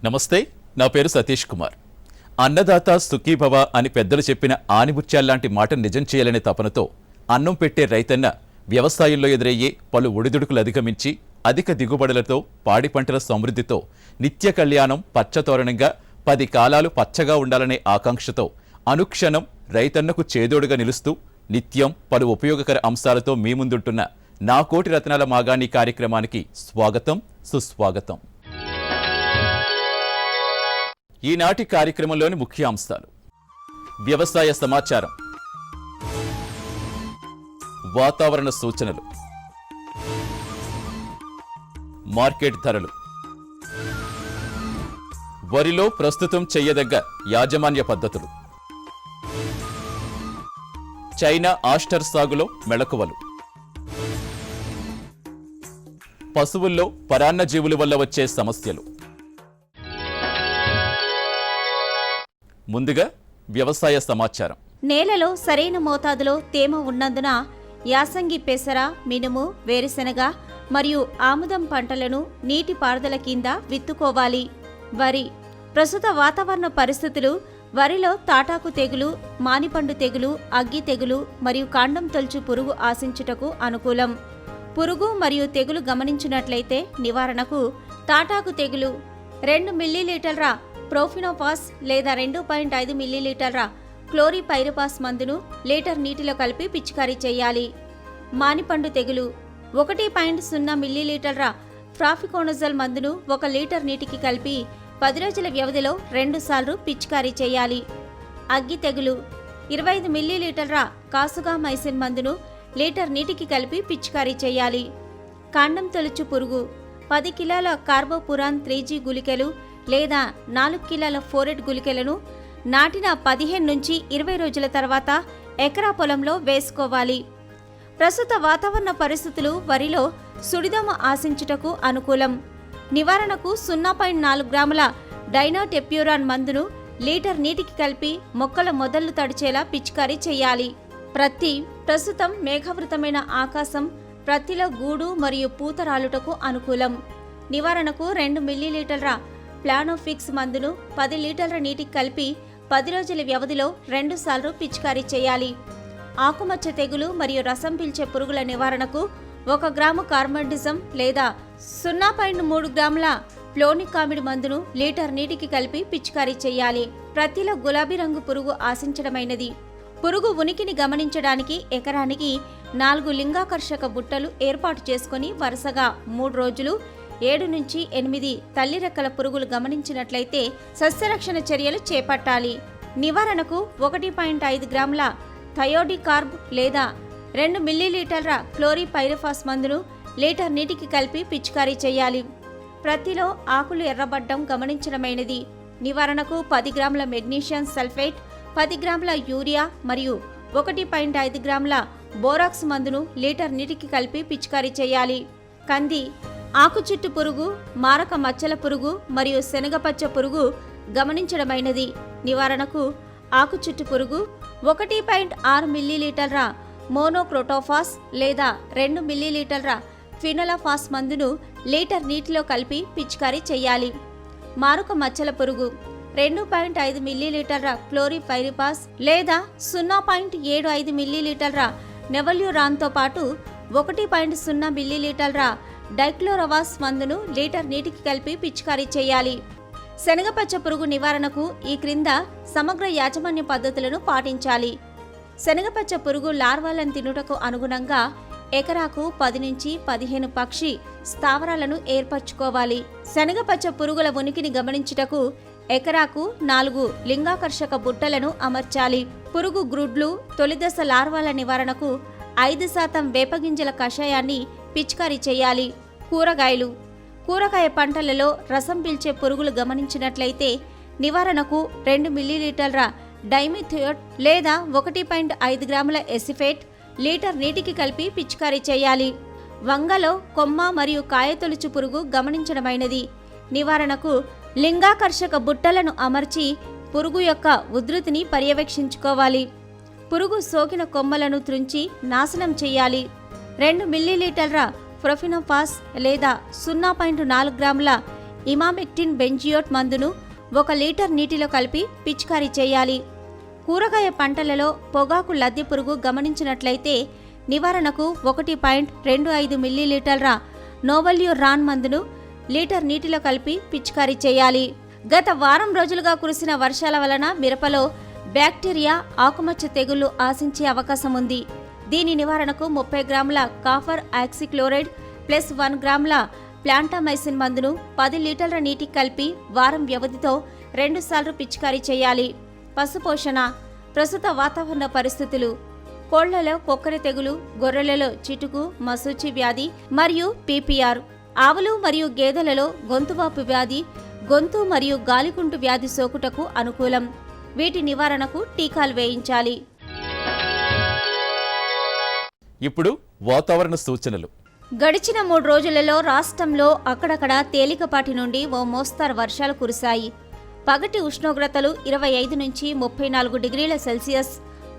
నమస్తే, నా పేరు సతీష్ కుమార్. అన్నదాత సుఖీభవ అని పెద్దలు చెప్పిన ఆనిముత్యాల్లాంటి మాట నిజం చేయాలనే తపనతో అన్నం పెట్టే రైతన్న వ్యవసాయంలో ఎదురయ్యే పలు ఒడిదుడుకులు అధిగమించి అధిక దిగుబడులతో పాడి పంటల సమృద్ధితో నిత్య కళ్యాణం పచ్చతోరణంగా 10 కాలాలు పచ్చగా ఉండాలనే ఆకాంక్షతో అనుక్షణం రైతన్నకు చేదోడుగా నిలుస్తూ నిత్యం పలు ఉపయోగకర అంశాలతో మీ ముందుంటున్న నా కోటి రత్నాల మాగాణి కార్యక్రమానికి స్వాగతం, సుస్వాగతం. ఈనాటి కార్యక్రమంలోని ముఖ్య అంశాలు: వ్యవసాయ సమాచారం, వాతావరణ సూచనలు, మార్కెట్ ధరలు, వరిలో ప్రస్తుతం చేయదగ్గ యాజమాన్య పద్ధతులు, చైనా ఆస్టర్ సాగులో మెళకువలు, పశువుల్లో పరాన్నజీవుల వల్ల వచ్చే సమస్యలు. ముందుగా వ్యవసాయ సమాచారం. నేలలో సరైన మోతాదులో తేమ ఉన్నందున యాసంగి పెసర, మినుము, వేరుశెనగ మరియు ఆముదం పంటలను నీటి పారుదల కింద విత్తుకోవాలి. వరి ప్రస్తుత వాతావరణ పరిస్థితులు వరిలో తాటాకు తెగులు, మానిపండు తెగులు, అగ్గి తెగులు మరియు కాండం తొలుచు పురుగు ఆశించుటకు అనుకూలం. పురుగు మరియు తెగులు గమనించినట్లయితే నివారణకు తాటాకు తెగులు 2 మిల్లీలీటర్ల ప్రోఫినోఫాస్ లేదా 2.5 మిల్లీలీటర్ల క్లోరిపైరిపాస్ మందును లీటర్ నీటిలో కలిపి పిచికారీ చేయాలి. మానిపండు తెగులు 1.0 మిల్లీలీటర్ల ఫ్రాఫికోనజల్ మందును 1 లీటర్ నీటికి కలిపి 10 రోజుల వ్యవధిలో 2 సార్లు పిచికారీ చేయాలి. అగ్గి తెగులు 25 మిల్లీలీటర్ల కాసుగామైసిన్ మందును లీటర్ నీటికి కలిపి పిచికారీ చేయాలి. కాండం తొలుచు పురుగు 10 కిలోల కార్బోపురాన్ 3G గుళికలు లేదా 4 కిలోల ఫోరెట్ గుళికలను నాటిన 15 నుంచి 20 రోజుల తర్వాత ఎకరా పొలంలో వేసుకోవాలి. ప్రస్తుత వాతావరణ పరిస్థితులు వరిలో సుడిదోమ ఆశించుటకు అనుకూలం. నివారణకు 0.4 గ్రాముల డైనోటెప్యూరాన్ మందును లీటర్ నీటికి కలిపి మొక్కల మొదళ్లు తడిచేలా పిచికారీ చేయాలి. ప్రస్తుతం మేఘావృతమైన ఆకాశం ప్రత్తిలో గూడు మరియు పూత రాలుటకు అనుకూలం. నివారణకు 2 మిల్లీలీటర్ల ప్లానోఫిక్స్ మందును 10 లీటర్ల నీటికి కలిపి 10 రోజుల వ్యవధిలో 2 సార్లు పిచికారీ చేయాలి. ఆకుమచ్చ తెగులు మరియు రసం పీల్చే పురుగుల నివారణకు 1 గ్రాము కార్బండిజం లేదా 0.3 గ్రాముల ఫ్లోనికామిడ్ మందును లీటర్ నీటికి కలిపి పిచికారీ చేయాలి. ప్రత్తిలో గులాబీ రంగు పురుగు ఆశించడమైనది. పురుగు ఉనికిని గమనించడానికి ఎకరానికి 4 లింగాకర్షక బుట్టలు ఏర్పాటు చేసుకుని వరుసగా 3 రోజులు 7 నుంచి 8 తల్లి రెక్కల పురుగులు గమనించినట్లయితే సస్యరక్షణ చర్యలు చేపట్టాలి. నివారణకు 1.5 గ్రాముల థయోడికార్బ్ లేదా 2 మిల్లీలీటర్ల క్లోరిపైరిఫాస్ మందును లీటర్ నీటికి కలిపి పిచికారీ చేయాలి. ప్రత్తిలో ఆకులు ఎర్రబడ్డం గమనించడమైనది. నివారణకు 10 గ్రాముల మెగ్నీషియం సల్ఫేట్, 10 గ్రాముల యూరియా మరియు 1.5 గ్రాముల బోరాక్స్ మందును లీటర్ నీటికి కలిపి పిచికారీ చేయాలి. కంది ఆకు చుట్టు పురుగు, మారక మచ్చల పురుగు మరియు శనగపచ్చ పురుగు గమనించడమైనది. నివారణకు ఆకు చుట్టు పురుగు 1.6 మిల్లీలీటర్ల మోనోక్రోటోఫాస్ లేదా 2 మిల్లీలీటర్ల ఫినోలాఫాస్ మందును లీటర్ నీటిలో కలిపి పిచికారీ చేయాలి. మారక మచ్చల పురుగు 2.5 మిల్లీలీటర్ల క్లోరిపైరిపాస్ లేదా 0.75 మిల్లీలీటర్ల నెవల్యూరాన్తో పాటు 1.0 మిల్లీలీటర్ల డైక్లోరవాస్ మందును లీటర్ నీటికి కలిపి పిచికారీ చేయాలి. శనగపచ్చ పురుగు నివారణకు ఈ క్రింద సమగ్ర యాజమాన్య పద్ధతులను పాటించాలి. శనగపచ్చ పురుగు లార్వాలను తినుటకు అనుగుణంగా ఎకరాకు 10 నుంచి 15 పక్షి స్థావరాలను ఏర్పరచుకోవాలి. శనగపచ్చ పురుగుల ఉనికిని గమనించుటకు ఎకరాకు 4 లింగాకర్షక బుట్టలను అమర్చాలి. పురుగు గ్రుడ్లు తొలిదశ లార్వాల నివారణకు 5% వేపగింజల కషాయాన్ని పిచికారీ చేయాలి. కూరగాయ పంటలలో రసం పీల్చే పురుగులు గమనించినట్లయితే నివారణకు 2 మిల్లీలీటర్ల డైమిథియోట్ లేదా 1.5 గ్రాముల ఎసిఫేట్ లీటర్ నీటికి కలిపి పిచికారీ చేయాలి. వంగలో కొమ్మ మరియు కాయతొలుచు పురుగు గమనించడమైనది. నివారణకు లింగాకర్షక బుట్టలను అమర్చి పురుగు యొక్క ఉధృతిని పర్యవేక్షించుకోవాలి. పురుగు సోకిన కొమ్మలను త్రుంచి నాశనం చేయాలి. 2 మిల్లీలీటర్ల ప్రొఫినోఫాస్ లేదా 0.4 గ్రాముల ఇమామెక్టిన్ బెంజియోట్ మందును 1 లీటర్ నీటిలో కలిపి పిచికారీ చేయాలి. కూరగాయ పంటలలో పొగాకు లద్దె పురుగు గమనించినట్లయితే నివారణకు 1.25 మిల్లీలీటర్ల నోవల్యూరాన్ మందును లీటర్ నీటిలో కలిపి పిచికారీ చేయాలి. గత వారం రోజులుగా కురిసిన వర్షాల వలన మిరపలో బ్యాక్టీరియా ఆకుమచ్చ తెగుళ్లు ఆశించే అవకాశం ఉంది. దీని నివారణకు 30 గ్రాముల కాపర్ ఆక్సిక్లోరైడ్ ప్లస్ 1 గ్రాముల ప్లాంటామైసిన్ మందును 10 లీటర్ల నీటికి కలిపి వారం వ్యవధితో 2 సార్లు పిచికారీ చేయాలి. పశుపోషణ. ప్రస్తుత వాతావరణ పరిస్థితులు: కోళ్లలో కొక్కరి తెగులు, గొర్రెలలో చిటుకు, మసూచి వ్యాధి మరియు పీపీఆర్, ఆవులు మరియు గేదెలలో గొంతువాపు వ్యాధి, గొంతు మరియు గాలికుంటు వ్యాధి సోకుటకు అనుకూలం. వీటి నివారణకు టీకాలు వేయించాలి. ఇప్పుడు వాతావరణ సూచనలు. గడిచిన 3 రోజులలో రాష్ట్రంలో అక్కడక్కడ తేలికపాటి నుండి ఓ మోస్తరు వర్షాలు కురిశాయి. పగటి ఉష్ణోగ్రతలు 25 నుంచి 34 డిగ్రీల సెల్సియస్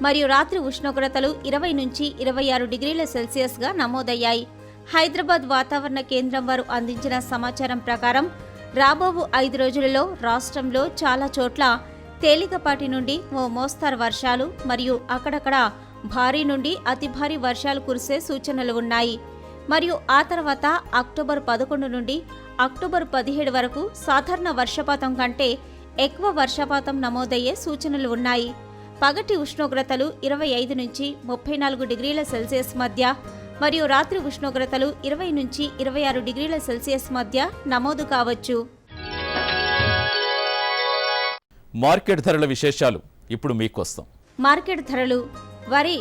మరియు రాత్రి ఉష్ణోగ్రతలు 20 నుంచి 26 డిగ్రీల సెల్సియస్గా నమోదయ్యాయి. హైదరాబాద్ వాతావరణ కేంద్రం వారు అందించిన సమాచారం ప్రకారం రాబో 5 రోజులలో రాష్ట్రంలో చాలా చోట్ల తేలికపాటి నుండి ఓ మోస్తరు వర్షాలు మరియు అక్కడక్కడ భారీ నుండి అతి భారీ వర్షాలు కురిసే సూచనలు ఉన్నాయి. మరియు ఆ తర్వాత అక్టోబర్ 11 నుండి అక్టోబర్ 17 వరకు సాధారణ వర్షపాతం కంటే ఎక్కువ వర్షపాతం నమోదయ్యే సూచనలు ఉన్నాయి. పగటి ఉష్ణోగ్రతలు 25 నుంచి 34 డిగ్రీల సెల్సియస్ మధ్య మరియు రాత్రి ఉష్ణోగ్రతలు 20 నుంచి 26 డిగ్రీల సెల్సియస్ మధ్య నమోదు కావచ్చు. మార్కెట్ ధరల విశేషాలు ఇప్పుడు మీకోసం. మార్కెట్ ధరలు: వరి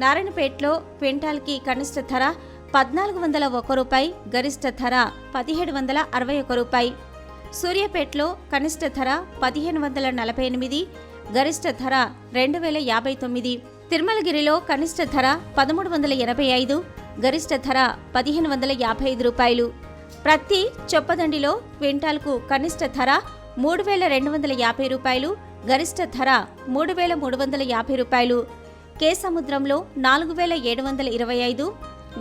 నారాయణపేటలో క్వింటాల్కి కనిష్ట ధర 1401 రూపాయి, గరిష్ట ధర 1761 రూపాయి. సూర్యాపేటలో కనిష్ట ధర 1548, గరిష్ట ధర 2059. తిరుమలగిరిలో కనిష్ట ధర 1385, గరిష్ట ధర 1555 రూపాయలు. ప్రతి చొప్పదండిలో క్వింటాల్కు కనిష్ట ధర 3250 రూపాయలు, గరిష్ట ధర 3350 రూపాయలు. కేసముద్రంలో 4725,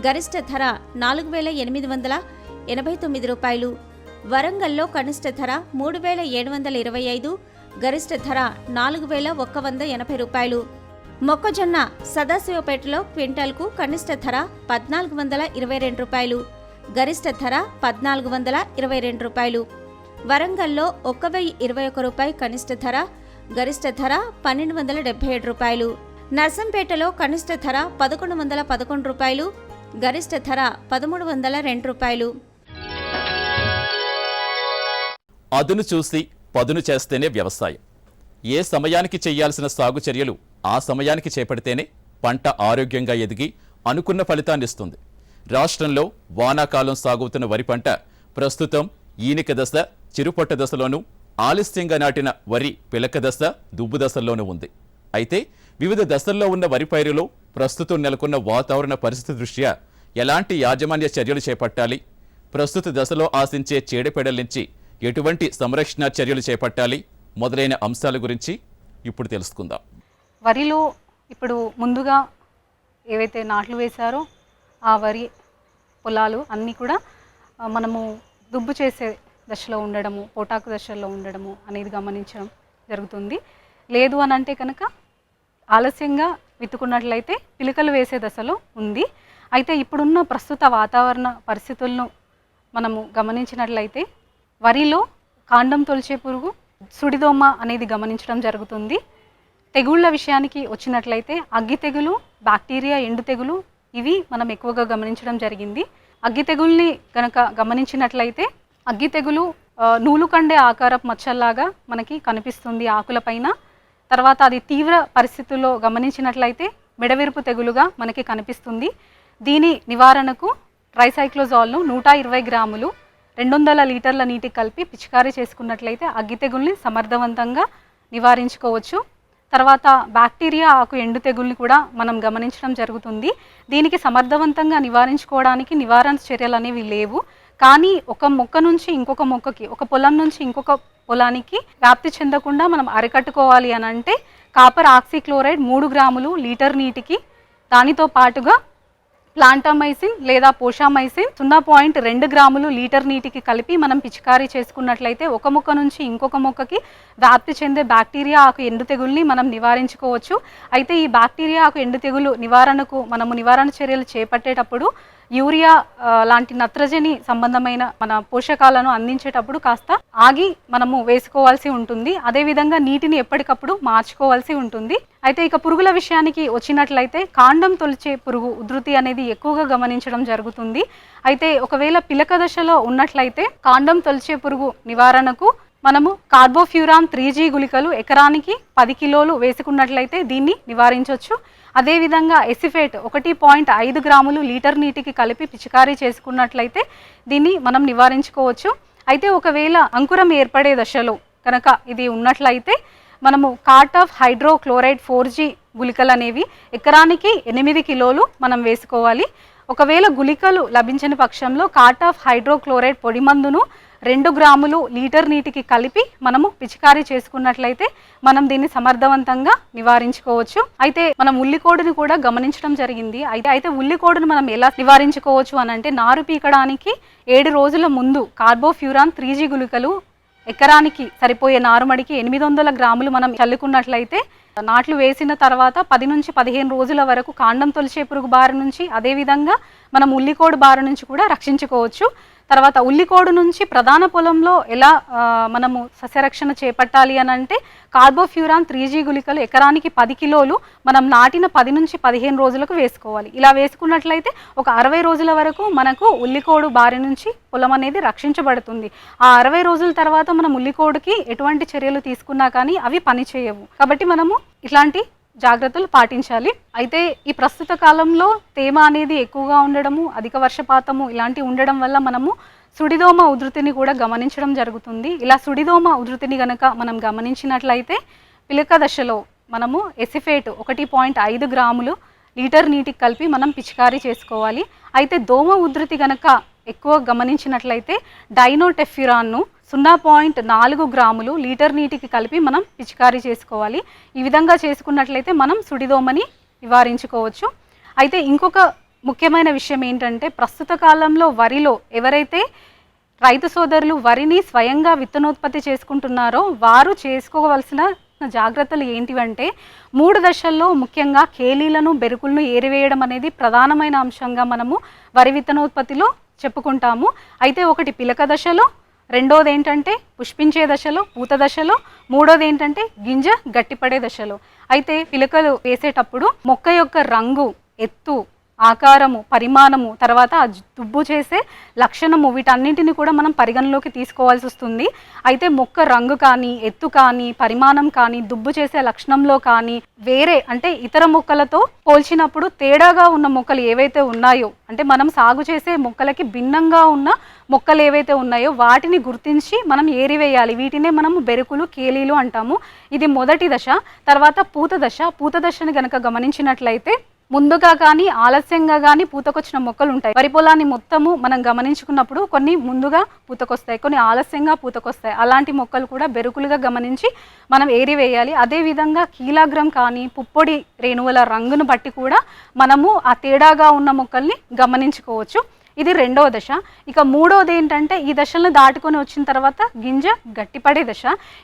గరిష్ట ధర 4889 రూపాయలు. వరంగల్లో కనిష్ట ధర 3725, గరిష్ట ధర 4180 రూపాయలు. మొక్కజొన్న సదాశివపేటలో క్వింటాల్కు కనిష్ట ధర 1422 రూపాయలు, గరిష్ట ధర 1422 రూపాయలు. వరంగల్లో 1021 రూపాయి కనిష్ట ధర, గరిష్ట ధర 1277 రూపాయలు. నర్సంపేటలో కనిష్ట ధర 1111 రూపాయలు, గరిష్ట ధర 1302 రూపాయలు. అదును చూసి పదును చేస్తేనే వ్యవసాయం. ఏ సమయానికి చేయాల్సిన సాగు చర్యలు ఆ సమయానికి చేపడితేనే పంట ఆరోగ్యంగా ఎదిగి అనుకున్న ఫలితాన్నిస్తుంది. రాష్ట్రంలో వానాకాలం సాగుతున్న వరి పంట ప్రస్తుతం ఈనిక దశ, చిరుపొట్ట దశలోనూ, ఆలస్యంగా నాటిన వరి పిలక దశ, దుబ్బు దశల్లోనూ ఉంది. అయితే వివిధ దశల్లో ఉన్న వరి పైరులో ప్రస్తుతం నెలకొన్న వాతావరణ పరిస్థితి దృష్ట్యా ఎలాంటి యాజమాన్య చర్యలు చేపట్టాలి, ప్రస్తుత దశలో ఆశించే చీడపీడల నుంచి ఎటువంటి సంరక్షణ చర్యలు చేపట్టాలి మొదలైన అంశాల గురించి ఇప్పుడు తెలుసుకుందాం. వరిలో ఇప్పుడు ముందుగా ఏవైతే నాట్లు వేశారో ఆ వరి పొలాలు అన్నీ కూడా మనము దుబ్బు చేసే దశలో ఉండడము, పోటాకు దశలో ఉండడము అనేది గమనించడం జరుగుతుంది. లేదు అని అంటే కనుక ఆలస్యంగా విత్తుకున్నట్లయితే పిలకలు వేసే దశలో ఉంది. అయితే ఇప్పుడున్న ప్రస్తుత వాతావరణ పరిస్థితులను మనము గమనించినట్లయితే వరిలో కాండం తొలిచే పురుగు, సుడిదోమ అనేది గమనించడం జరుగుతుంది. తెగుళ్ల విషయానికి వచ్చినట్లయితే అగ్గి తెగులు, బ్యాక్టీరియా, ఎండు తెగులు ఇవి మనం ఎక్కువగా గమనించడం జరిగింది. అగ్గి తెగుల్ని కనుక గమనించినట్లయితే అగ్గి తెగులు నూలు కండే ఆకారపు మచ్చల్లాగా మనకి కనిపిస్తుంది ఆకులపైన. తర్వాత అది తీవ్ర పరిస్థితుల్లో గమనించినట్లయితే మెడవిరుపు తెగులుగా మనకి కనిపిస్తుంది. దీని నివారణకు ట్రైసైక్లోజాల్ను 120 గ్రాములు 200 లీటర్ల నీటికి కలిపి పిచికారీ చేసుకున్నట్లయితే అగ్గి తెగుల్ని సమర్థవంతంగా నివారించుకోవచ్చు. తర్వాత బ్యాక్టీరియా ఆకు ఎండు తెగుల్ని కూడా మనం గమనించడం జరుగుతుంది. దీనికి సమర్థవంతంగా నివారించుకోవడానికి నివారణ చర్యలు అనేవి లేవు. కానీ ఒక మొక్క నుంచి ఇంకొక మొక్కకి, ఒక పొలం నుంచి ఇంకొక పొలానికి వ్యాప్తి చెందకుండా మనం అరికట్టుకోవాలి అని అంటే కాపర్ ఆక్సిక్లోరైడ్ 3 గ్రాములు లీటర్ నీటికి, దానితో పాటుగా ప్లాంటామైసిన్ లేదా పోషామైసిన్ 0.2 గ్రాములు లీటర్ నీటికి కలిపి మనం పిచికారీ చేసుకున్నట్లయితే ఒక మొక్క నుంచి ఇంకొక మొక్కకి వ్యాప్తి చెందే బ్యాక్టీరియా ఆకు ఎండు తెగుల్ని మనం నివారించుకోవచ్చు. అయితే ఈ బ్యాక్టీరియా ఆకు ఎండు తెగులు నివారణకు మనము నివారణ చర్యలు చేపట్టేటప్పుడు యూరియా లాంటి నత్రజని సంబంధమైన మన పోషకాలను అందించేటప్పుడు కాస్త ఆగి మనము వేసుకోవాల్సి ఉంటుంది. అదేవిధంగా నీటిని ఎప్పటికప్పుడు మార్చుకోవాల్సి ఉంటుంది. అయితే ఇక పురుగుల విషయానికి వచ్చినట్లయితే కాండం తొలిచే పురుగు ఉధృతి అనేది ఎక్కువగా గమనించడం జరుగుతుంది. అయితే ఒకవేళ పిలక దశలో ఉన్నట్లయితే కాండం తొలిచే పురుగు నివారణకు మనము కార్బోఫ్యూరాన్ 3G గుళికలు ఎకరానికి 10 కిలోలు వేసుకున్నట్లయితే దీన్ని నివారించవచ్చు. అదేవిధంగా ఎసిఫేట్ 1.5 గ్రాములు లీటర్ నీటికి కలిపి పిచికారీ చేసుకున్నట్లయితే దీన్ని మనం నివారించుకోవచ్చు. అయితే ఒకవేళ అంకురం ఏర్పడే దశలో కనుక ఇది ఉన్నట్లయితే మనము కార్ట్ ఆఫ్ హైడ్రోక్లోరైడ్ 4G గుళికలు అనేవి ఎకరానికి 8 కిలోలు మనం వేసుకోవాలి. ఒకవేళ గుళికలు లభించని పక్షంలో కార్ట్ ఆఫ్ హైడ్రోక్లోరైడ్ పొడి మందును 2 గ్రాములు లీటర్ నీటికి కలిపి మనము పిచికారీ చేసుకున్నట్లయితే మనం దీన్ని సమర్థవంతంగా నివారించుకోవచ్చు. అయితే మనం ఉల్లికోడుని కూడా గమనించడం జరిగింది. అయితే ఉల్లికోడును మనం ఎలా నివారించుకోవచ్చు అని అంటే నారు పీకడానికి 7 రోజుల ముందు కార్బోఫ్యూరాన్ 3G గుళికలు ఎకరానికి సరిపోయే నారుమడికి 800 గ్రాములు మనం చల్లుకున్నట్లయితే నాట్లు వేసిన తర్వాత 10 నుంచి 15 రోజుల వరకు కాండం తొలిచే పురుగు బారి నుంచి అదేవిధంగా మనం ఉల్లికోడు బారి నుంచి కూడా రక్షించుకోవచ్చు. తర్వాత ఉల్లికోడు నుంచి ప్రధాన పొలంలో ఎలా మనము సస్యరక్షణ చేపట్టాలి అని అంటే కార్బోఫ్యూరాన్ 3G గుళికలు ఎకరానికి 10 కిలోలు మనం నాటిన 10 నుంచి 15 రోజులకు వేసుకోవాలి. ఇలా వేసుకున్నట్లయితే ఒక 60 రోజుల వరకు మనకు ఉల్లికోడు బారి నుంచి పొలం అనేది రక్షించబడుతుంది. ఆ 60 రోజుల తర్వాత మనం ఉల్లికోడుకి ఎటువంటి చర్యలు తీసుకున్నా కానీ అవి పనిచేయవు. కాబట్టి మనము ఇట్లాంటి జాగ్రత్తలు పాటించాలి. అయితే ఈ ప్రస్తుత కాలంలో తేమ అనేది ఎక్కువగా ఉండడము, అధిక వర్షపాతము ఇలాంటివి ఉండడం వల్ల మనము సుడిదోమ ఉధృతిని కూడా గమనించడం జరుగుతుంది. ఇలా సుడిదోమ ఉధృతిని గనక మనం గమనించినట్లయితే పిలక దశలో మనము ఎసిఫేట్ 1.5 గ్రాములు లీటర్ నీటికి కలిపి మనం పిచికారీ చేసుకోవాలి. అయితే దోమ ఉధృతి గనక ఎక్కువ గమనించినట్లయితే డైనోటెఫ్యురాన్ను 0.4 గ్రాములు లీటర్ నీటికి కలిపి మనం పిచికారీ చేసుకోవాలి. ఈ విధంగా చేసుకున్నట్లయితే మనం సుడిదోమని నివారించుకోవచ్చు. అయితే ఇంకొక ముఖ్యమైన విషయం ఏంటంటే ప్రస్తుత కాలంలో వరిలో ఎవరైతే రైతు సోదరులు వరిని స్వయంగా విత్తనోత్పత్తి చేసుకుంటున్నారో వారు చేసుకోవలసిన జాగ్రత్తలు ఏంటివంటే 3 దశల్లో ముఖ్యంగా కేలీలను బెరుకులను ఏరివేయడం అనేది ప్రధానమైన అంశంగా మనము వరి విత్తనోత్పత్తిలో చెప్పుకుంటాము. అయితే ఒకటి పిలక దశలో, రెండోది ఏంటంటే పుష్పించే దశలో, పూత దశలో, మూడోది ఏంటంటే గింజ గట్టిపడే దశలో. అయితే పిలకలు వేసేటప్పుడు మొక్క యొక్క రంగు, ఎత్తు, ఆకారము, పరిమాణము, తర్వాత దుబ్బు చేసే లక్షణము వీటన్నింటిని కూడా మనం పరిగణలోకి తీసుకోవాల్సి వస్తుంది. అయితే మొక్క రంగు కానీ, ఎత్తు కానీ, పరిమాణం కానీ, దుబ్బు చేసే లక్షణంలో కానీ వేరే అంటే ఇతర మొక్కలతో పోల్చినప్పుడు తేడాగా ఉన్న మొక్కలు ఏవైతే ఉన్నాయో అంటే మనం సాగు చేసే మొక్కలకి భిన్నంగా ఉన్న మొక్కలు ఏవైతే ఉన్నాయో వాటిని గుర్తించి మనం ఏరివేయాలి. వీటినే మనము బెరుకులు, కేలీలు అంటాము. ఇది మొదటి దశ. తర్వాత పూత దశ. పూత దశని గనక గమనించినట్లయితే ముందుగా కానీ ఆలస్యంగా కానీ పూతకొచ్చిన మొక్కలు ఉంటాయి. వరి పొలాన్ని మొత్తము మనం గమనించుకున్నప్పుడు కొన్ని ముందుగా పూతకొస్తాయి, కొన్ని ఆలస్యంగా పూతకొస్తాయి. అలాంటి మొక్కలు కూడా బెరుకులుగా గమనించి మనం ఏరివేయాలి. అదేవిధంగా కీలాగ్రం కానీ పుప్పొడి రేణువుల రంగును బట్టి కూడా మనము ఆ తేడాగా ఉన్న మొక్కల్ని గమనించుకోవచ్చు. ఇది రెండవ దశ. ఇక మూడవది ఏంటంటే ఈ దశలను దాటుకొని వచ్చిన తర్వాత గింజ గట్టిపడే దశ.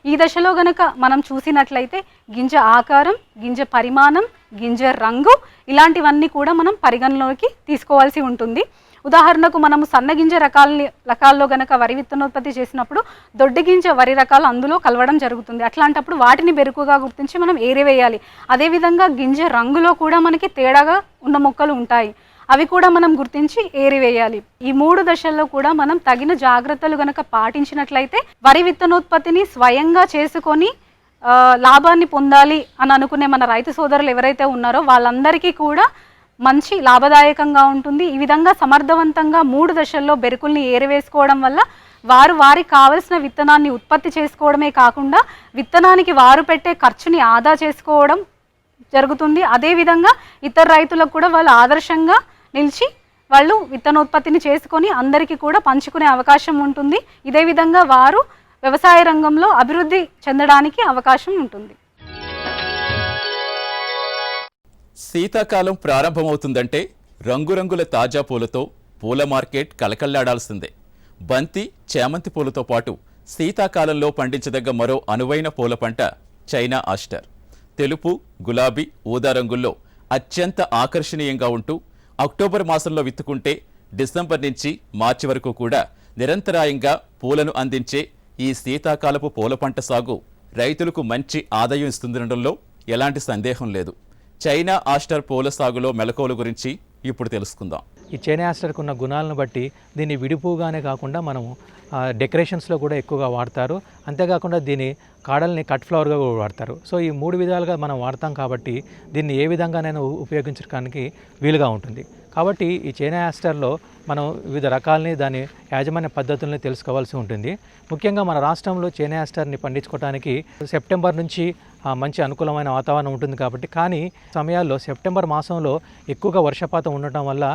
ఈ దశలో గనక మనం చూసినట్లయితే గింజ ఆకారం, గింజ పరిమాణం, గింజ రంగు ఇలాంటివన్నీ కూడా మనం పరిగణలోకి తీసుకోవాల్సి ఉంటుంది. ఉదాహరణకు మనము సన్నగింజ రకాల్లో గనక వరి విత్తనోత్పత్తి చేసినప్పుడు దొడ్డి గింజ వరి రకాలు అందులో కలవడం జరుగుతుంది. అట్లాంటప్పుడు వాటిని బెరుకుగా గుర్తించి మనం ఏరివేయాలి. అదేవిధంగా గింజ రంగులో కూడా మనకి తేడాగా ఉన్న మొక్కలు ఉంటాయి, అవి కూడా మనం గుర్తించి ఏరివేయాలి. ఈ 3 దశల్లో కూడా మనం తగిన జాగ్రత్తలు గనక పాటించినట్లయితే వరి విత్తనోత్పత్తిని స్వయంగా చేసుకొని లాభాన్ని పొందాలి అని అనుకునే మన రైతు సోదరులు ఎవరైతే ఉన్నారో వాళ్ళందరికీ కూడా మంచి లాభదాయకంగా ఉంటుంది. ఈ విధంగా సమర్థవంతంగా 3 దశల్లో బెరుకుల్ని ఏరివేసుకోవడం వల్ల వారికి కావలసిన విత్తనాన్ని ఉత్పత్తి చేసుకోవడమే కాకుండా విత్తనానికి వారు పెట్టే ఖర్చుని ఆదా చేసుకోవడం జరుగుతుంది. అదేవిధంగా ఇతర రైతులకు కూడా వాళ్ళు ఆదర్శంగా నిలిచి వాళ్ళు విత్తనోత్పత్తిని చేసుకొని అందరికీ కూడా పంచుకునే అవకాశం ఉంటుంది. ఇదే విధంగా వారు వ్యవసాయ రంగంలో అభివృద్ధి చెందడానికి అవకాశం ఉంటుంది. శీతాకాలం ప్రారంభమవుతుందంటే రంగురంగుల తాజా పూలతో పూల మార్కెట్ కలకల్లాడాల్సిందే. బంతి, చేమంతి పూలతో పాటు శీతాకాలంలో పండించదగ్గ మరో అనువైన పూల పంట చైనా ఆస్టర్. తెలుపు, గులాబీ, ఊదా రంగుల్లో అత్యంత ఆకర్షణీయంగా ఉంటూ అక్టోబర్ మాసంలో విత్తుకుంటే డిసెంబర్ నుంచి మార్చి వరకు కూడా నిరంతరాయంగా పూలను అందించే ఈ శీతాకాలపు పూల పంట సాగు రైతులకు మంచి ఆదాయం ఇస్తుందనడంలో ఎలాంటి సందేహం లేదు. చైనా ఆస్టర్ పూల సాగులో మెలకువల గురించి ఇప్పుడు తెలుసుకుందాం. ఈ చైనా ఆస్టర్కి ఉన్న గుణాలను బట్టి దీన్ని విడిపుగానే కాకుండా మనము డెకరేషన్స్లో కూడా ఎక్కువగా వాడతారు. అంతేకాకుండా దీని కాడల్ని కట్ ఫ్లవర్గా కూడా వాడతారు. సో ఈ 3 విధాలుగా మనం వాడతాం కాబట్టి దీన్ని ఏ విధంగానైనా ఉపయోగించడానికి వీలుగా ఉంటుంది. కాబట్టి ఈ చైనా ఆస్టర్లో మనం వివిధ రకాలని దాని యాజమాన్య పద్ధతుల్ని తెలుసుకోవాల్సి ఉంటుంది. ముఖ్యంగా మన రాష్ట్రంలో చైనా ఆస్టర్ని పండించుకోవడానికి సెప్టెంబర్ నుంచి మంచి అనుకూలమైన వాతావరణం ఉంటుంది కాబట్టి, కానీ సమయాల్లో సెప్టెంబర్ మాసంలో ఎక్కువగా వర్షపాతం ఉండటం వల్ల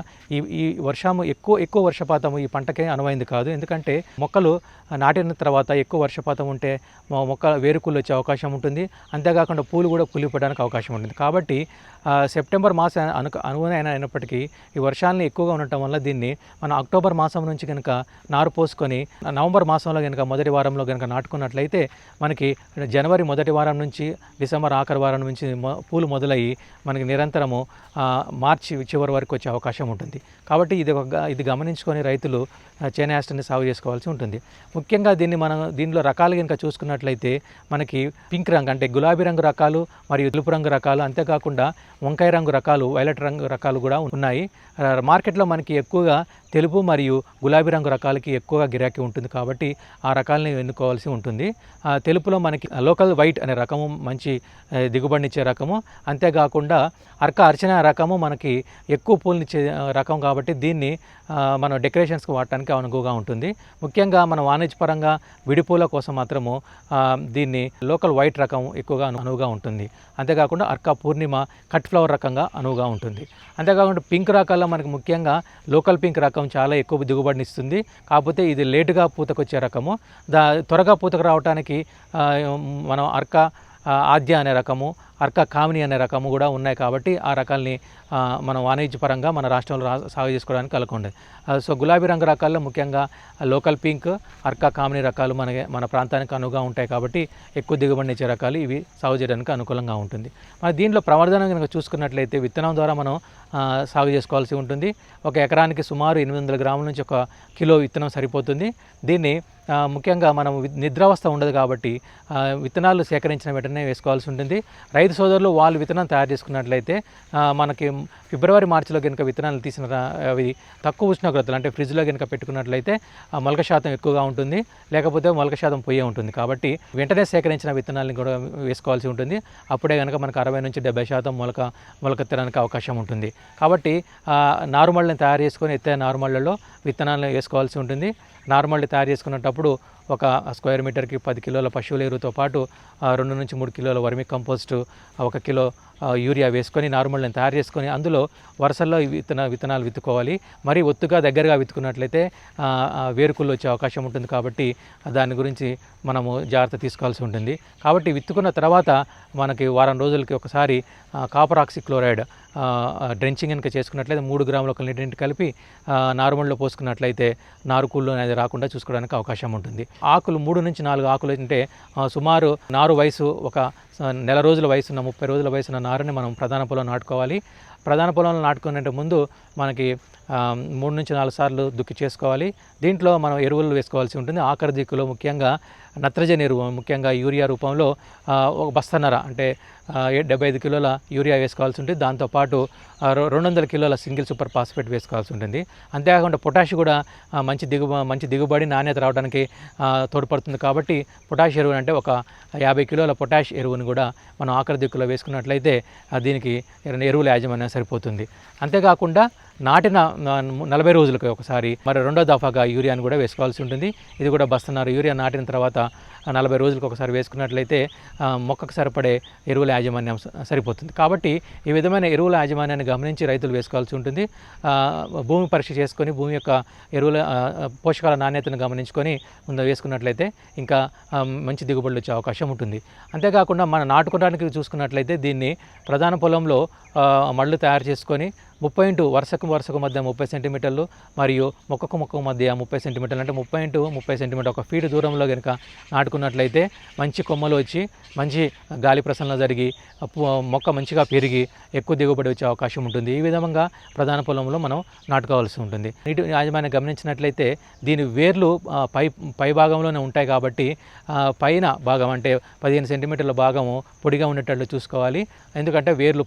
ఈ వర్షము ఎక్కువ వర్షపాతం ఈ పంటకే అనువైంది కాదు. ఎందుకంటే మొక్కలు నాటిన తర్వాత ఎక్కువ వర్షపాతం ఉంటే మొక్క వేరుకుళ్ళు వచ్చే అవకాశం ఉంటుంది. అంతేకాకుండా పూలు కూడా కులిపోవడానికి అవకాశం ఉంటుంది. కాబట్టి సెప్టెంబర్ మాసం అనువైనప్పటికీ ఈ వర్షాలని ఎక్కువగా ఉండటం వల్ల దీన్ని మనం అక్టోబర్ మాసం నుంచి కనుక నారు పోసుకొని నవంబర్ మాసంలో కనుక మొదటి వారంలో కనుక నాటుకున్నట్లయితే మనకి జనవరి మొదటి వారం నుంచి డిసెంబర్ ఆఖరి వారం నుంచి పూలు మొదలయ్యి మనకి నిరంతరము మార్చి చివరి వరకు వచ్చే అవకాశం ఉంటుంది. కాబట్టి ఇది గమనించుకొని రైతులు చైనా ఆస్టర్ని సాగు చేసుకోవాల్సి ఉంటుంది. ముఖ్యంగా దీనిలో రకాలు కనుక చూసుకున్నట్లయితే మనకి పింక్ రంగు అంటే గులాబీ రంగు రకాలు మరియు తెలుపు రంగు రకాలు, అంతేకాకుండా వంకాయ రంగు రకాలు, వైలెట్ రంగు రకాలు కూడా ఉన్నాయి. మార్కెట్లో మనకి ఎక్కువగా తెలుపు మరియు గులాబీ రంగు రకాలకి ఎక్కువగా గిరాకీ ఉంటుంది కాబట్టి ఆ రకాలని ఎన్నుకోవాల్సి ఉంటుంది. తెలుపులో మనకి లోకల్ వైట్ అనే రకము మంచి దిగుబడినిచ్చే రకము, అంతేకాకుండా అర్చన రకము మనకి ఎక్కువ పూలనిచ్చే రకం కాబట్టి దీన్ని మనం డెకరేషన్స్కి వాడటానికి అనువుగా ఉంటుంది. ముఖ్యంగా మన వాణిజ్యపరంగా విడిపూల కోసం మాత్రము దీన్ని లోకల్ వైట్ రకం ఎక్కువగా అనువుగా ఉంటుంది. అంతేకాకుండా పూర్ణిమ కట్ ఫ్లవర్ రకంగా అనువుగా ఉంటుంది. అంతేకాకుండా పింక్ రకాల్లో మనకి ముఖ్యంగా లోకల్ పింక్ రకం చాలా ఎక్కువ దిగుబడిని ఇస్తుంది. కాకపోతే ఇది లేటుగా పూతకొచ్చే రకము. త్వరగా పూతకు రావడానికి మనం ఆద్య అనే రకము, కామిని అనే రకము కూడా ఉన్నాయి. కాబట్టి ఆ రకాలని మనం వాణిజ్యపరంగా మన రాష్ట్రంలో సాగు చేసుకోవడానికి కలకండి. సో గులాబీ రంగు రకాల్లో ముఖ్యంగా లోకల్ పింక్, కామిని రకాలు మన ప్రాంతానికి అనువుగా ఉంటాయి కాబట్టి ఎక్కువ దిగుబడిని ఇచ్చే రకాలు ఇవి సాగు చేయడానికి అనుకూలంగా ఉంటుంది. మరి దీంట్లో ప్రవర్ధన కనుక చూసుకున్నట్లయితే విత్తనం ద్వారా మనం సాగు చేసుకోవాల్సి ఉంటుంది. ఒక ఎకరానికి సుమారు 800 గ్రాముల నుంచి 1 కిలో విత్తనం సరిపోతుంది. దీన్ని ముఖ్యంగా మనం నిద్రావస్థ ఉండదు కాబట్టి విత్తనాలు సేకరించిన వెంటనే వేసుకోవాల్సి ఉంటుంది. రైతు సోదరులు వాళ్ళు విత్తనం తయారు చేసుకున్నట్లయితే మనకి ఫిబ్రవరి మార్చిలో కనుక విత్తనాలు తీసిన అవి తక్కువ ఉష్ణోగ్రతలు అంటే ఫ్రిడ్జ్లో కనుక పెట్టుకున్నట్లయితే మొలక శాతం ఎక్కువగా ఉంటుంది, లేకపోతే మొలక శాతం పోయే ఉంటుంది. కాబట్టి వెంటనే సేకరించిన విత్తనాలను కూడా వేసుకోవాల్సి ఉంటుంది. అప్పుడే కనుక మనకు 60 నుంచి 70% మొలకెత్తడానికి అవకాశం ఉంటుంది. కాబట్టి నారుమళ్ళని తయారు చేసుకొని ఎత్తైన నారుమళ్ళలో విత్తనాలను వేసుకోవాల్సి ఉంటుంది. నారుమళ్ళి తయారు చేసుకునేటప్పుడు ఒక స్క్వేర్ మీటర్కి 10 కిలోల పశువుల ఎరువుతో పాటు 2 నుంచి 3 కిలోల వర్మి కంపోస్టు, 1 కిలో యూరియా వేసుకొని నారుమళ్ళని తయారు చేసుకొని అందులో వరుసల్లో విత్తనాలు విత్తుకోవాలి. మరి ఒత్తుగా దగ్గరగా విత్తుకున్నట్లయితే వేరుకుళ్ళు వచ్చే అవకాశం ఉంటుంది. కాబట్టి దాని గురించి మనము జాగ్రత్త తీసుకోవాల్సి ఉంటుంది. కాబట్టి విత్తుకున్న తర్వాత మనకి వారం రోజులకి ఒకసారి కాపర్ ఆక్సిక్లోరైడ్ డ్రెంచింగ్ కనుక చేసుకున్నట్లయితే 3 గ్రాముల ఒక లీటర్ కలిపి నారుమళ్ళలో పోసుకున్నట్లయితే నారుకుళ్ళు అనేది రాకుండా చూసుకోవడానికి అవకాశం ఉంటుంది. ఆకులు 3 నుంచి 4 ఆకులు అంటే సుమారు నారు వయసు ఒక నెల రోజుల వయసున్న 30 రోజుల వయసున్న నారుని మనం ప్రధాన పొలం నాటుకోవాలి. ప్రధాన పొలంలో నాటుకునే ముందు మనకి 3 నుంచి 4 సార్లు దుక్కి చేసుకోవాలి. దీంట్లో మనం ఎరువులు వేసుకోవాల్సి ఉంటుంది. ఆఖరి దిక్కులో ముఖ్యంగా నత్రజని ఎరువు, ముఖ్యంగా యూరియా రూపంలో 1 బస్తాన్నర అంటే 75 కిలోల యూరియా వేసుకోవాల్సి ఉంటుంది. దాంతోపాటు 200 కిలోల సింగిల్ సూపర్ ఫాస్ఫేట్ వేసుకోవాల్సి ఉంటుంది. అంతేకాకుండా పొటాష్ కూడా మంచి దిగుబడి నాణ్యత రావడానికి తోడ్పడుతుంది. కాబట్టి పొటాష్ ఎరువు అంటే ఒక 50 కిలోల పొటాష్ ఎరువుని కూడా మనం ఆఖరి దిక్కులో వేసుకున్నట్లయితే దీనికి ఎరువుల యాజమాన్యం సరిపోతుంది. అంతేకాకుండా నాటిన 40 రోజులకి ఒకసారి మరి రెండో దఫాగా యూరియాను కూడా వేసుకోవాల్సి ఉంటుంది. ఇది కూడా బస్తన్నారు. యూరియా నాటిన తర్వాత 40 రోజులకు ఒకసారి వేసుకున్నట్లయితే మొక్కకు సరిపడే ఎరువుల యాజమాన్యం సరిపోతుంది. కాబట్టి ఈ విధమైన ఎరువుల యాజమాన్యాన్ని గమనించి రైతులు వేసుకోవాల్సి ఉంటుంది. భూమి పరీక్ష చేసుకొని భూమి యొక్క ఎరువుల పోషకాల నాణ్యతను గమనించుకొని ముందు వేసుకున్నట్లయితే ఇంకా మంచి దిగుబడులు వచ్చే అవకాశం ఉంటుంది. అంతేకాకుండా మనం నాటుకోవడానికి చూసుకున్నట్లయితే దీన్ని ప్రధాన పొలంలో మళ్ళు తయారు చేసుకొని 30 ఇంటూ వరుసకు మధ్య 30 సెంటీమీటర్లు మరియు మొక్కకు మధ్య 30 సెంటీమీటర్లు అంటే 30 ఇంటూ 30 సెంటీమీటర్ ఒక ఫీట్ దూరంలో కనుక నాటుకున్నట్లయితే మంచి కొమ్మలు వచ్చి మంచి గాలి ప్రసరణ జరిగి మొక్క మంచిగా పెరిగి ఎక్కువ దిగుబడి వచ్చే అవకాశం ఉంటుంది. ఈ విధంగా ప్రధాన పొలంలో మనం నాటుకోవాల్సి ఉంటుంది. నీటి యాజమాన్యం గమనించినట్లయితే దీని వేర్లు పై భాగంలోనే ఉంటాయి కాబట్టి పైన భాగం అంటే 15 సెంటీమీటర్ల భాగము పొడిగా ఉండేటట్లు చూసుకోవాలి. ఎందుకంటే వేర్లు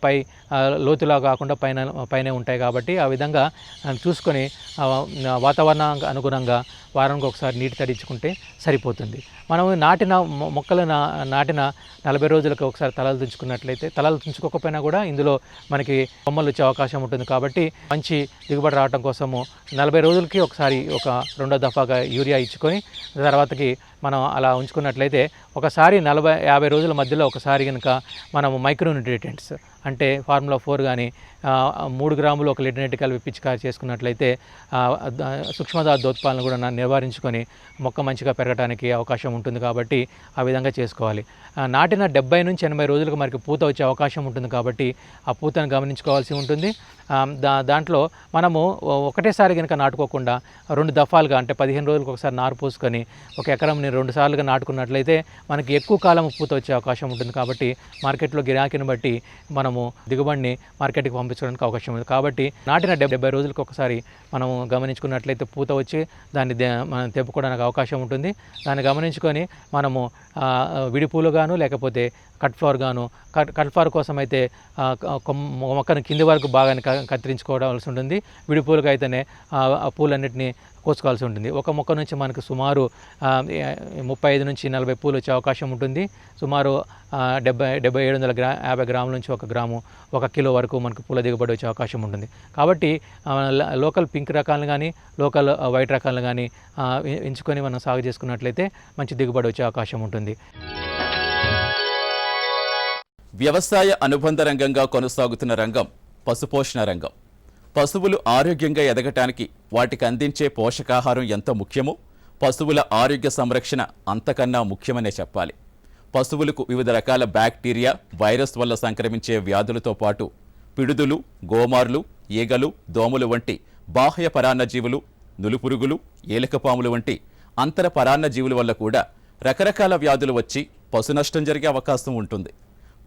లోతులా కాకుండా పైనే ఉంటాయి కాబట్టి ఆ విధంగా చూసుకొని వాతావరణానికి అనుగుణంగా వారానికి ఒకసారి నీటి తడిచుకుంటే సరిపోతుంది. మనం మొక్కలు నాటిన 40 రోజులకు ఒకసారి తలలు తుంచుకున్నట్లయితే, తలలు తుంచుకోకపోయినా కూడా ఇందులో మనకి కొమ్మలు వచ్చే అవకాశం ఉంటుంది. కాబట్టి మంచి దిగుబడి రావడం కోసము 40 రోజులకి ఒకసారి ఒక రెండో దఫాగా యూరియా ఇచ్చుకొని తర్వాతకి మనం అలా ఉంచుకున్నట్లయితే ఒకసారి 40-50 రోజుల మధ్యలో ఒకసారి కనుక మనము మైక్రోన్యూట్రియంట్స్ అంటే ఫార్ములా 4 కానీ 3 గ్రాములు 1 లీటర్ నీటి కలిపి పిచికారి చేసుకున్నట్లయితే సూక్ష్మదార్థోత్పాదనను కూడా నివారించుకొని మొక్క మంచిగా పెరగడానికి అవకాశం ఉంటుంది. కాబట్టి ఆ విధంగా చేసుకోవాలి. నాటిన 70 నుంచి 80 రోజులకు మనకి పూత వచ్చే అవకాశం ఉంటుంది. కాబట్టి ఆ పూతను గమనించుకోవాల్సి ఉంటుంది. దాంట్లో మనము ఒకటేసారి కనుక నాటుకోకుండా 2 దఫాలుగా అంటే 15 రోజులకు ఒకసారి నారు పోసుకొని ఒక ఎకరంని 2 సార్లుగా నాటుకున్నట్లయితే మనకి ఎక్కువ కాలం పూత వచ్చే అవకాశం ఉంటుంది. కాబట్టి మార్కెట్లో గిరాకీని బట్టి మనము దిగుబడిని మార్కెట్కి పంపించడానికి అవకాశం ఉంది. కాబట్టి నాటిన 70 రోజులకు ఒకసారి మనము గమనించుకున్నట్లయితే పూత వచ్చి దాన్ని మనం తెప్పుకోవడానికి అవకాశం ఉంటుంది. దాన్ని గమనించుకొని మనము విడిపూలు గాను లేకపోతే కట్ ఫ్లవర్ గాను కట్ ఫ్లవర్ కోసం అయితే మొక్కను కింది వరకు బాగా కత్తిరించుకోవాల్సి ఉంటుంది. విడిపూలకు అయితేనే పూలన్నిటిని కోసుకోవాల్సి ఉంటుంది. ఒక మొక్క నుంచి మనకు సుమారు 35 నుంచి 40 పూలు వచ్చే అవకాశం ఉంటుంది. సుమారు 70-750 గ్రాముల నుంచి 1 గ్రాము 1 కిలో వరకు మనకు పూల దిగుబడి వచ్చే అవకాశం ఉంటుంది. కాబట్టి లోకల్ పింక్ రకాలను కానీ లోకల్ వైట్ రకాలను కానీ ఎంచుకొని మనం సాగు చేసుకున్నట్లయితే మంచి దిగుబడి వచ్చే అవకాశం ఉంటుంది. వ్యవసాయ అనుబంధ రంగంగా కొనసాగుతున్న రంగం పశుపోషణ రంగం. పశువులు ఆరోగ్యంగా ఎదగటానికి వాటికి అందించే పోషకాహారం ఎంత ముఖ్యమో పశువుల ఆరోగ్య సంరక్షణ అంతకన్నా ముఖ్యమనే చెప్పాలి. పశువులకు వివిధ రకాల బ్యాక్టీరియా, వైరస్ వల్ల సంక్రమించే వ్యాధులతో పాటు పిడుదులు, గోమార్లు, ఈగలు, దోమలు వంటి బాహ్య పరాన్నజీవులు, నులుపురుగులు, ఏలికపాములు వంటి అంతర పరాన్నజీవుల వల్ల కూడా రకరకాల వ్యాధులు వచ్చి పశు నష్టం జరిగే అవకాశం ఉంటుంది.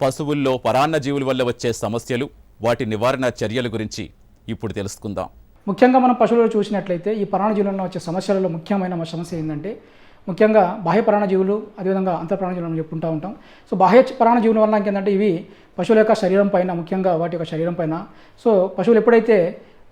పశువుల్లో పరాన్నజీవుల వల్ల వచ్చే సమస్యలు, వాటి నివారణ చర్యల గురించి ఇప్పుడు తెలుసుకుందాం. ముఖ్యంగా మనం పశువులు చూసినట్లయితే ఈ పరాన్నజీవులలో వచ్చే సమస్యలలో ముఖ్యమైన సమస్య ఏంటంటే ముఖ్యంగా బాహ్య పరాన్నజీవులు అదేవిధంగా అంతర పరాన్నజీవులు మనం చెప్పుకుంటూ ఉంటాం. సో బాహ్య పరాన్నజీవుల వల్ల ఏంటంటే ఇవి పశువుల యొక్క శరీరం పైన, ముఖ్యంగా వాటి యొక్క శరీరం పైన, సో పశువులు ఎప్పుడైతే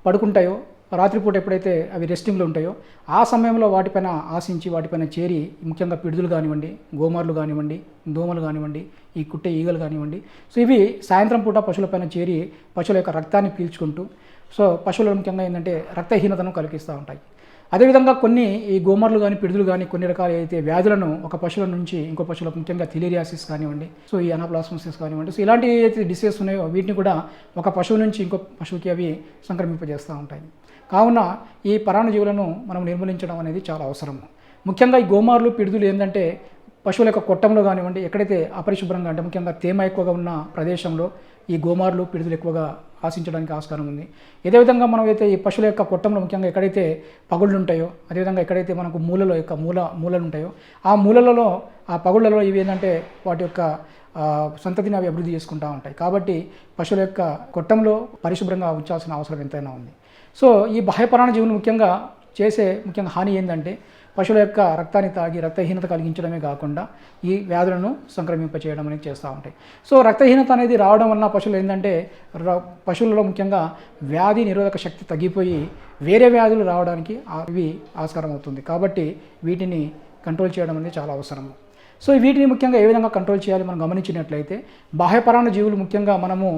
పడుకుంటాయో రాత్రిపూట ఎప్పుడైతే అవి రెస్టింగ్లో ఉంటాయో ఆ సమయంలో వాటిపైన ఆశించి వాటిపైన చేరి ముఖ్యంగా పిడుదులు కానివ్వండి, గోమార్లు కానివ్వండి, దోమలు కానివ్వండి, ఈ కుట్టే ఈగలు కానివ్వండి, సో ఇవి సాయంత్రం పూట పశువులపైన చేరి పశువుల యొక్క రక్తాన్ని పీల్చుకుంటూ సో పశువులు ముఖ్యంగా ఏంటంటే రక్తహీనతను కలిగిస్తూ ఉంటాయి. అదేవిధంగా కొన్ని ఈ గోమార్లు కానీ పిడుదులు కానీ కొన్ని రకాల అయితే వ్యాధులను ఒక పశువుల నుంచి ఇంకో పశువులకు, ముఖ్యంగా థిలేరియాసిస్ కానివ్వండి, సో ఈ అనాప్లాస్మోసిస్ కానివ్వండి, సో ఇలాంటి ఏదైతే డిసీజెస్ ఉన్నాయో వీటిని కూడా ఒక పశువు నుంచి ఇంకో పశువుకి అవి సంక్రమింపజేస్తూ ఉంటాయి. కావున ఈ పరాన్నజీవులను మనం నిర్మూలించడం అనేది చాలా అవసరం. ముఖ్యంగా ఈ గోమార్లు, పిడుదులు ఏంటంటే పశువుల యొక్క కొట్టంలో కానివ్వండి, ఎక్కడైతే అపరిశుభ్రంగా అంటే ముఖ్యంగా తేమ ఎక్కువగా ఉన్న ప్రదేశంలో ఈ గోమార్లు, పిడుదులు ఎక్కువగా ఆశించడానికి ఆస్కారం ఉంది. ఇదే విధంగా మనం అయితే ఈ పశువుల యొక్క కొట్టంలో ముఖ్యంగా ఎక్కడైతే పగుళ్ళు ఉంటాయో, అదేవిధంగా ఎక్కడైతే మనకు మూలలో యొక్క మూలలు ఉంటాయో ఆ మూలలలో, ఆ పగుళ్ళలో ఇవి ఏంటంటే వాటి యొక్క సంతతిని అవి అభివృద్ధి చేసుకుంటూ ఉంటాయి. కాబట్టి పశువుల యొక్క కొట్టంలో పరిశుభ్రంగా ఉంచాల్సిన అవసరం ఎంతైనా ఉంది. సో ఈ బాహ్య పరాన్నజీవులు ముఖ్యంగా హాని ఏంటంటే పశువుల యొక్క రక్తాన్ని తాగి రక్తహీనత కలిగించడమే కాకుండా ఈ వ్యాధులను సంక్రమింపచేయడం అనేది చేస్తూ ఉంటాయి. సో రక్తహీనత అనేది రావడం వలన పశువులు ఏంటంటే పశువులలో ముఖ్యంగా వ్యాధి నిరోధక శక్తి తగ్గిపోయి వేరే వ్యాధులు రావడానికి ఇవి ఆస్కారం అవుతుంది. కాబట్టి వీటిని కంట్రోల్ చేయడం అనేది చాలా అవసరం. సో వీటిని ముఖ్యంగా ఏ విధంగా కంట్రోల్ చేయాలి మనం గమనించినట్లయితే బాహ్య పరాన్నజీవులు ముఖ్యంగా మనము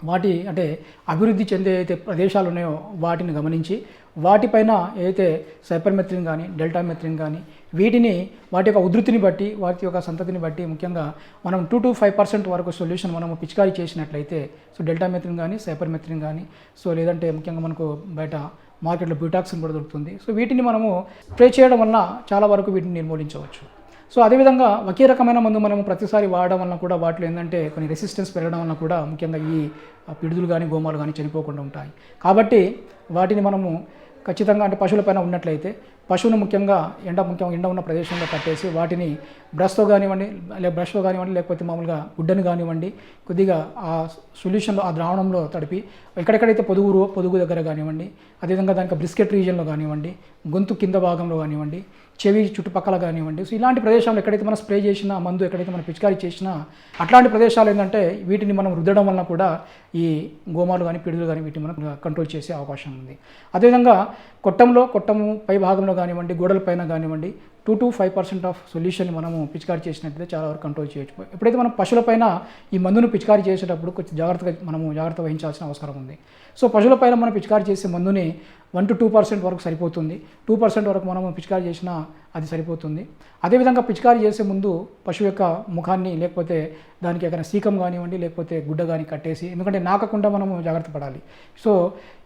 వాటి అంటే అభివృద్ధి చెందే అయితే ప్రదేశాలు ఉన్నాయో వాటిని గమనించి వాటిపైన ఏదైతే సైపర్మెథ్రిన్ కానీ డెల్టామెథ్రిన్ కానీ వీటిని వాటి యొక్క ఉధృతిని బట్టి వాటి యొక్క సంతతిని బట్టి ముఖ్యంగా మనం 2 to 5% వరకు సొల్యూషన్ మనము పిచికారీ చేసినట్లయితే సో డెల్టామెథ్రిన్ కానీ సైపర్మెథ్రిన్ కానీ సో లేదంటే ముఖ్యంగా మనకు బయట మార్కెట్లో బ్యూటాక్సిన్ కూడా దొరుకుతుంది. సో వీటిని మనము స్ప్రే చేయడం వలన చాలా వరకు వీటిని నిర్మూలించవచ్చు. సో అదేవిధంగా ఒకే రకమైన మందు మనము ప్రతిసారి వాడడం వలన కూడా వాటిలో ఏంటంటే కొన్ని రెసిస్టెన్స్ పెరగడం వలన కూడా ముఖ్యంగా ఈ పిడుదులు కానీ గోమాలు కానీ చనిపోకుండా ఉంటాయి. కాబట్టి వాటిని మనము ఖచ్చితంగా అంటే పశువులపైన ఉన్నట్లయితే పశువును ముఖ్యంగా ఎండ ఉన్న ప్రదేశంలో కట్టేసి వాటిని బ్రష్తో కానివ్వండి లేకపోతే మామూలుగా గుడ్డను కానివ్వండి కొద్దిగా ఆ సొల్యూషన్లో ఆ ద్రావణంలో తడిపి ఎక్కడెక్కడైతే పొదుగు దగ్గర కానివ్వండి, అదేవిధంగా దానికి బ్రిస్కెట్ రీజియన్లో కానివ్వండి, గొంతు కింద భాగంలో కానివ్వండి, చెవి చుట్టుపక్కల కానివ్వండి, సో ఇలాంటి ప్రదేశాలు ఎక్కడైతే మనం స్ప్రే చేసినా మందు ఎక్కడైతే మనం పిచికారీ చేసినా అట్లాంటి ప్రదేశాలు ఏంటంటే వీటిని మనం రుద్దడం వలన కూడా ఈ గోమాలు కానీ పిడుదలు కానీ వీటిని మనం కంట్రోల్ చేసే అవకాశం ఉంది. అదేవిధంగా కొట్టము పై భాగంలో కానివ్వండి, గోడల పైన కానివ్వండి 2 to 5% ఆఫ్ సొల్యూషన్ మనము పిచికారీ చేసినట్లయితే చాలా వరకు కంట్రోల్ చేయొచ్చు. ఎప్పుడైతే మనం పశువులపైన ఈ మందును పిచికారీ చేసేటప్పుడు కొంచెం జాగ్రత్త వహించాల్సిన అవసరం ఉంది. సో పశువులపైన మనం పిచికారీ చేసే మందుని 1 to 2% వరకు సరిపోతుంది. 2% వరకు మనము పిచికారీ చేసినా అది సరిపోతుంది. అదేవిధంగా పిచికారీ చేసే ముందు పశువు యొక్క ముఖాన్ని లేకపోతే దానికి ఏదైనా సీకం కానివ్వండి లేకపోతే గుడ్డ కానీ కట్టేసి, ఎందుకంటే నాకకుండా మనము జాగ్రత్త పడాలి. సో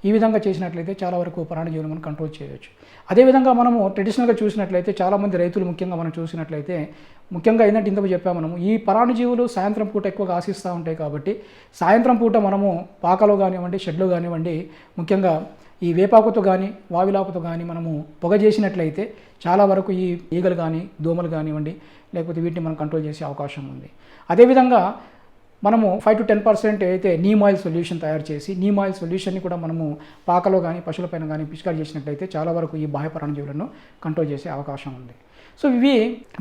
ఈ విధంగా చేసినట్లయితే చాలా వరకు పరాణజీవులు మనం కంట్రోల్ చేయవచ్చు. అదేవిధంగా మనము ట్రెడిషనల్గా చూసినట్లయితే చాలామంది రైతులు ముఖ్యంగా మనం చూసినట్లయితే ముఖ్యంగా ఏంటంటే ఇంతకు చెప్పాము మనము ఈ పరాణజీవులు సాయంత్రం పూట ఎక్కువగా ఆశిస్తూ ఉంటాయి. కాబట్టి సాయంత్రం పూట మనము పాకలో కానివ్వండి షెడ్లో కానివ్వండి ముఖ్యంగా ఈ వేపాకుతో కానీ వావిలాకుతో కానీ మనము పొగ చేసినట్లయితే చాలా వరకు ఈ ఈగలు కానీ దోమలు కానివ్వండి లేకపోతే వీటిని మనం కంట్రోల్ చేసే అవకాశం ఉంది. అదేవిధంగా మనము 5 to 10% అయితే నీమ్ ఆయిల్ సొల్యూషన్ తయారు చేసి నీమ్ ఆయిల్ సొల్యూషన్ని కూడా మనము పాకలో కానీ పశువులపైన కానీ పిచికారీ చేసినట్లయితే చాలా వరకు ఈ బాహ్య పరాణజీవులను కంట్రోల్ చేసే అవకాశం ఉంది. సో ఇవి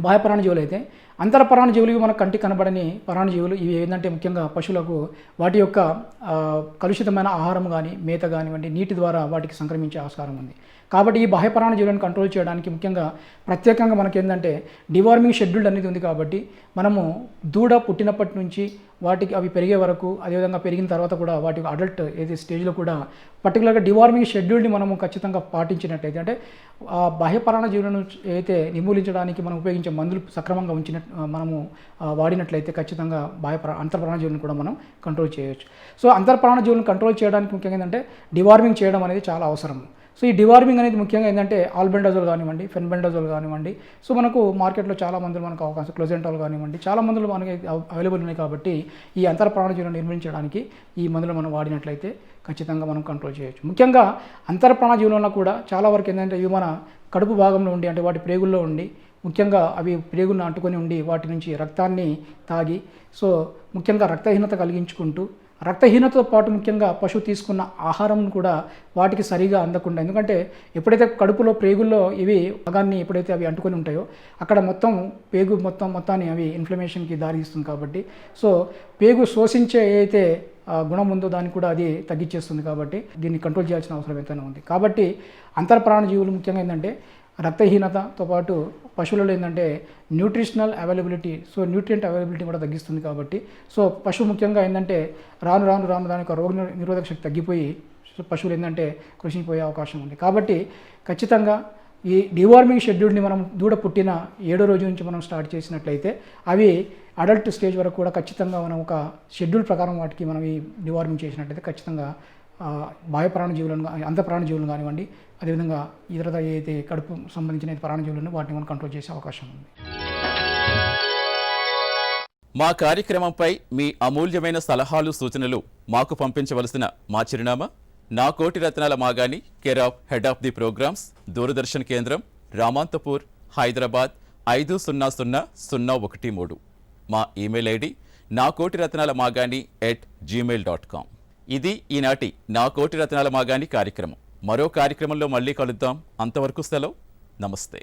బాహ్య పరాణజీవులు అయితే. అంతర పరాణజీవులు ఇవి మన కంటికి కనబడని పరాణజీవులు. ఇవి ఏంటంటే ముఖ్యంగా పశువులకు వాటి యొక్క కలుషితమైన ఆహారం కానీ మేత కానివ్వండి నీటి ద్వారా వాటికి సంక్రమించే ఆస్కారం ఉంది. కాబట్టి ఈ బాహ్య పరాణజీవులను కంట్రోల్ చేయడానికి ముఖ్యంగా ప్రత్యేకంగా మనకి ఏంటంటే డివార్మింగ్ షెడ్యూల్ అనేది ఉంది. కాబట్టి మనము దూడ పుట్టినప్పటి నుంచి వాటికి అవి పెరిగే వరకు, అదేవిధంగా పెరిగిన తర్వాత కూడా వాటి అడల్ట్ ఏది స్టేజ్లో కూడా పర్టికులర్గా డివార్మింగ్ షెడ్యూల్ని మనము ఖచ్చితంగా పాటించినట్టయితే అంటే ఆ బాహ్య పరాణజీవులను అయితే నిర్మూలించడానికి మనం ఉపయోగించే మందులు సక్రమంగా మనము వాడినట్లయితే ఖచ్చితంగా అంతర పరాణజీవులను కూడా మనం కంట్రోల్ చేయవచ్చు. సో అంతర పరాణజీవులను కంట్రోల్ చేయడానికి ముఖ్యంగా ఏంటంటే డివార్మింగ్ చేయడం అనేది చాలా అవసరం. సో ఈ డివార్మింగ్ అనేది ముఖ్యంగా ఏంటంటే ఆల్బెండజోల్ కానివ్వండి, ఫెన్బెండజోల్ కానివ్వండి, సో మనకు మార్కెట్లో చాలా మందులు మనకు అవకాశం క్లోజెంటాల్ కానివ్వండి చాలా మందులు మనకి అవైలబుల్ ఉన్నాయి. కాబట్టి ఈ అంతర ప్రాణజీవులను నిర్మించడానికి ఈ మందులు మనం వాడినట్లయితే ఖచ్చితంగా మనం కంట్రోల్ చేయొచ్చు. ముఖ్యంగా అంతర ప్రాణజీవులలో కూడా చాలా వరకు ఏంటంటే ఇవి మన కడుపు భాగంలో ఉండి అంటే వాటి ప్రేగుల్లో ఉండి ముఖ్యంగా అవి ప్రేగులను అంటుకొని ఉండి వాటి నుంచి రక్తాన్ని తాగి సో ముఖ్యంగా రక్తహీనత కలిగించుకుంటూ రక్తహీనతతో పాటు ముఖ్యంగా పశువు తీసుకున్న ఆహారం కూడా వాటికి సరిగా అందకుండా, ఎందుకంటే ఎప్పుడైతే కడుపులో ప్రేగుల్లో ఇవి భాగాన్ని ఎప్పుడైతే అవి అంటుకొని ఉంటాయో అక్కడ మొత్తం పేగు మొత్తాన్ని అవి ఇన్ఫ్లమేషన్కి దారిస్తుంది. కాబట్టి సో పేగు శోషించే ఏదైతే గుణం ఉందో దాన్ని కూడా అది తగ్గించేస్తుంది. కాబట్టి దీన్ని కంట్రోల్ చేయాల్సిన అవసరం ఎంతైనా ఉంది. కాబట్టి అంతర ప్రాణజీవులు ముఖ్యంగా ఏంటంటే రక్తహీనతతో పాటు పశువులలో ఏంటంటే nutritional availability so nutrient availability కూడా తగ్గిస్తుంది. కాబట్టి సో పశువు ముఖ్యంగా ఏంటంటే రాను దాని యొక్క రోగ నిరోధక శక్తి తగ్గిపోయి పశువులు ఏంటంటే కృషిపోయే అవకాశం ఉంది. కాబట్టి ఖచ్చితంగా ఈ డివార్మింగ్ షెడ్యూల్ని మనం దూడ పుట్టిన 7వ రోజు నుంచి మనం స్టార్ట్ చేసినట్లయితే అవి అడల్ట్ స్టేజ్ వరకు కూడా ఖచ్చితంగా మనం ఒక షెడ్యూల్ ప్రకారం వాటికి మనం ఈ డివార్మింగ్ చేసినట్లయితే ఖచ్చితంగా బాహ్య ప్రాణజీవులను అంత ప్రాణజీవులను కానివ్వండి అదేవిధంగా ఇతర ఏదైతే కడుపు సంబంధించిన ప్రాణజీవులను వాటిని మనం కంట్రోల్ చేసే అవకాశం ఉంది. మా కార్యక్రమంపై మీ అమూల్యమైన సలహాలు సూచనలు మాకు పంపించవలసిన మా చిరునామా నా కోటి రత్నాల మాగాని care of head of the programmes Doordarshan కేంద్రం రామాంతపూర్ హైదరాబాద్ 500013. మా ఈమెయిల్ ఐడి nakotiratnalamaagani@gmail.com. ఇది ఈనాటి నా కోటి రత్నాల మాగాని కార్యక్రమం. మరో కార్యక్రమంలో మళ్ళీ కలుద్దాం. అంతవరకు సెలవు. నమస్తే.